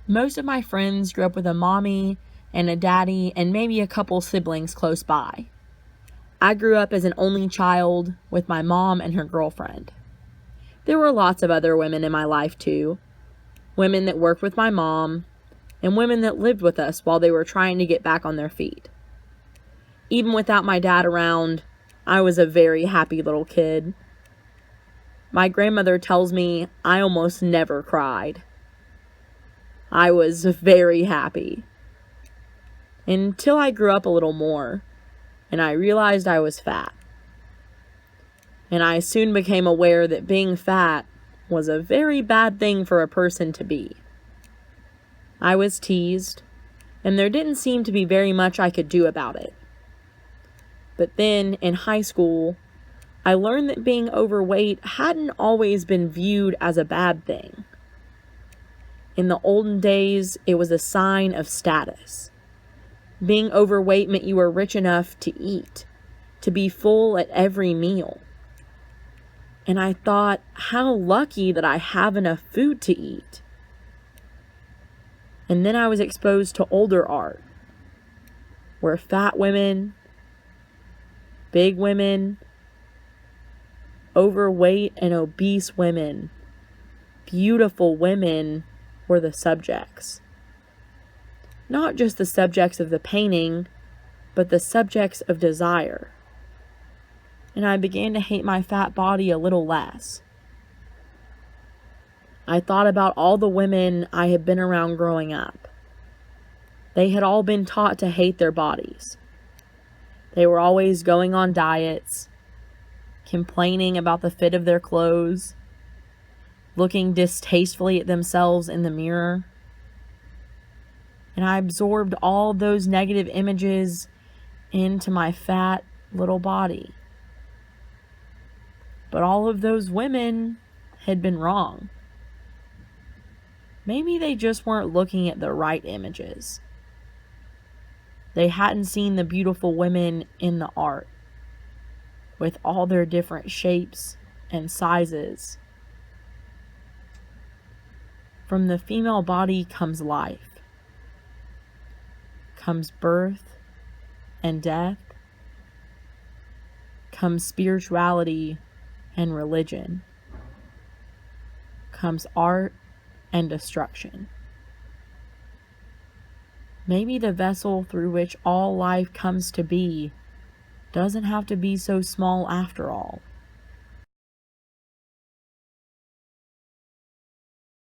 Most of my friends grew up with a mommy and a daddy and maybe a couple siblings close by. I grew up as an only child with my mom and her girlfriend. There were lots of other women in my life too. Women that worked with my mom and women that lived with us while they were trying to get back on their feet. Even without my dad around, I was a very happy little kid. My grandmother tells me I almost never cried. I was very happy. Until I grew up a little more, and I realized I was fat. And I soon became aware that being fat was a very bad thing for a person to be. I was teased, and there didn't seem to be very much I could do about it. But then, in high school, I learned that being overweight hadn't always been viewed as a bad thing. In the olden days, it was a sign of status. Being overweight meant you were rich enough to eat, to be full at every meal. And I thought, how lucky that I have enough food to eat. And then I was exposed to older art, where fat women, big women, overweight and obese women, beautiful women were the subjects. Not just the subjects of the painting, but the subjects of desire. And I began to hate my fat body a little less. I thought about all the women I had been around growing up. They had all been taught to hate their bodies. They were always going on diets, complaining about the fit of their clothes, looking distastefully at themselves in the mirror. And I absorbed all those negative images into my fat little body. But all of those women had been wrong. Maybe they just weren't looking at the right images. They hadn't seen the beautiful women in the art, with all their different shapes and sizes. From the female body comes life, comes birth and death, comes spirituality and religion, comes art and destruction. Maybe the vessel through which all life comes to be doesn't have to be so small after all.